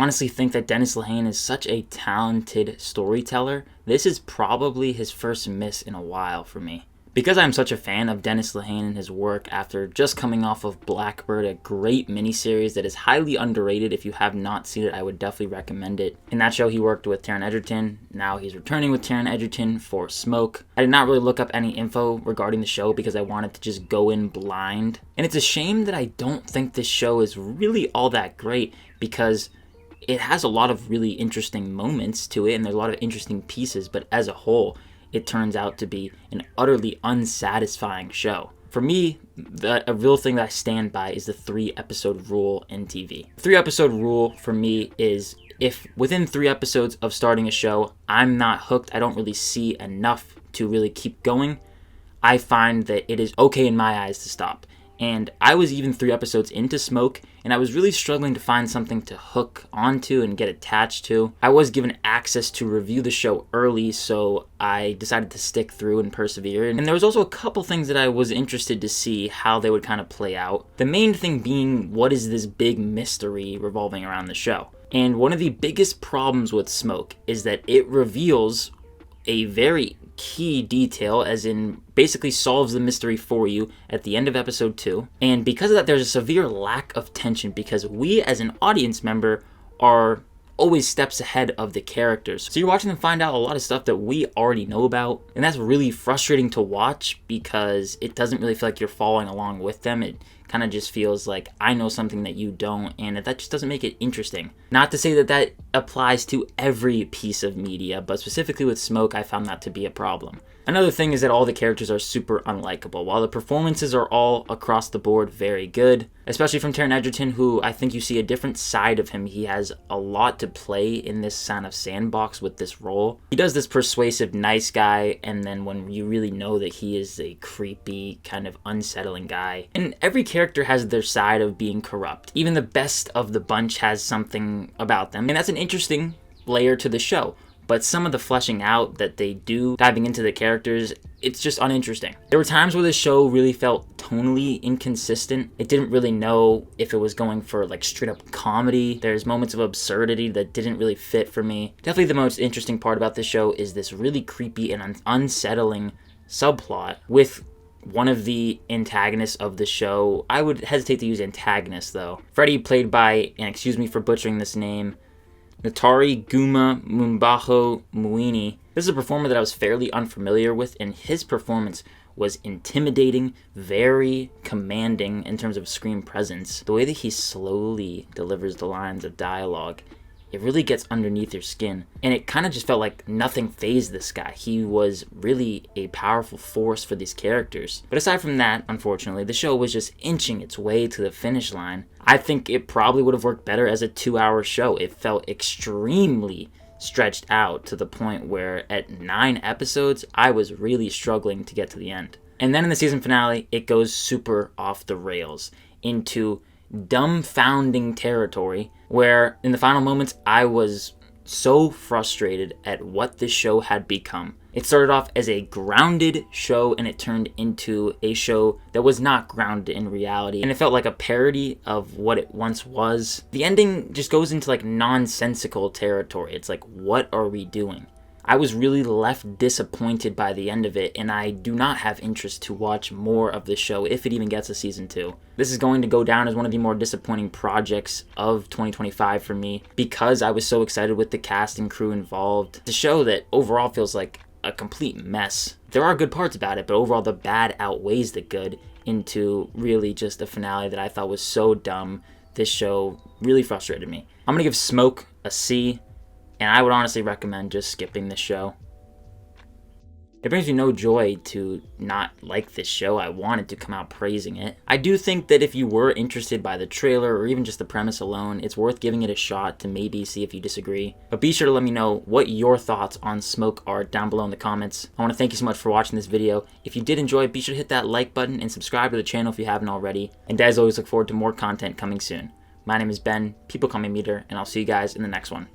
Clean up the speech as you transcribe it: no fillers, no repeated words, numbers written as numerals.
honestly think that Dennis Lehane is such a talented storyteller. This is probably his first miss in a while for me. Because I'm such a fan of Dennis Lehane and his work after just coming off of Blackbird, a great miniseries that is highly underrated. If you have not seen it, I would definitely recommend it. In that show, he worked with Taron Egerton. Now he's returning with Taron Egerton for Smoke. I did not really look up any info regarding the show because I wanted to just go in blind. And it's a shame that I don't think this show is really all that great because it has a lot of really interesting moments to it and there's a lot of interesting pieces, but as a whole, it turns out to be an utterly unsatisfying show. For me, a real thing that I stand by is the 3-episode rule in TV. 3-episode rule for me is if within 3 episodes of starting a show, I'm not hooked, I don't really see enough to really keep going, I find that it is okay in my eyes to stop. And I was even 3 episodes into Smoke, and I was really struggling to find something to hook onto and get attached to. I was given access to review the show early, so I decided to stick through and persevere. And there was also a couple things that I was interested to see how they would kind of play out. The main thing being, what is this big mystery revolving around the show? And one of the biggest problems with Smoke is that it reveals a very key detail, as in basically solves the mystery for you at the end of episode 2. And because of that, there's a severe lack of tension because we as an audience member are always steps ahead of the characters. So you're watching them find out a lot of stuff that we already know about. And that's really frustrating to watch because it doesn't really feel like you're following along with them. It kind of just feels like I know something that you don't, and that just doesn't make it interesting. Not to say that that applies to every piece of media, but specifically with Smoke, I found that to be a problem. Another thing is that all the characters are super unlikable. While the performances are all across the board very good, especially from Taron Egerton, who I think you see a different side of him. He has a lot to play in this kind of sandbox with this role. He does this persuasive nice guy, and then when you really know that he is a creepy, kind of unsettling guy. And every character has their side of being corrupt. Even the best of the bunch has something about them, and that's an interesting layer to the show. But some of the fleshing out that they do, diving into the characters, it's just uninteresting. There were times where the show really felt tonally inconsistent. It didn't really know if it was going for like straight up comedy. There's moments of absurdity that didn't really fit for me. Definitely the most interesting part about this show is this really creepy and unsettling subplot with one of the antagonists of the show. I would hesitate to use antagonist though. Freddy, played by, and excuse me for butchering this name, Ntare Guma Mbaho Mwine. This is a performer that I was fairly unfamiliar with, and his performance was intimidating, very commanding in terms of screen presence. The way that he slowly delivers the lines of dialogue, it really gets underneath your skin. And it kind of just felt like nothing fazed this guy. He was really a powerful force for these characters. But aside from that, unfortunately, the show was just inching its way to the finish line. I think it probably would have worked better as a 2-hour show. It felt extremely stretched out to the point where at 9 episodes, I was really struggling to get to the end. And then in the season finale, it goes super off the rails into dumbfounding territory where in the final moments I was so frustrated at what this show had become. It started off as a grounded show and it turned into a show that was not grounded in reality, and it felt like a parody of what it once was. The ending just goes into like nonsensical territory. It's like, what are we doing? I was really left disappointed by the end of it, and I do not have interest to watch more of the show if it even gets a season 2. This is going to go down as one of the more disappointing projects of 2025 for me because I was so excited with the cast and crew involved. It's a show that overall feels like a complete mess. There are good parts about it, but overall the bad outweighs the good into really just a finale that I thought was so dumb. This show really frustrated me. I'm going to give Smoke a C. And I would honestly recommend just skipping this show. It brings me no joy to not like this show. I wanted to come out praising it. I do think that if you were interested by the trailer or even just the premise alone, it's worth giving it a shot to maybe see if you disagree. But be sure to let me know what your thoughts on Smoke are down below in the comments. I want to thank you so much for watching this video. If you did enjoy, be sure to hit that like button and subscribe to the channel if you haven't already. And as always, look forward to more content coming soon. My name is Ben, people call me Meter, and I'll see you guys in the next one.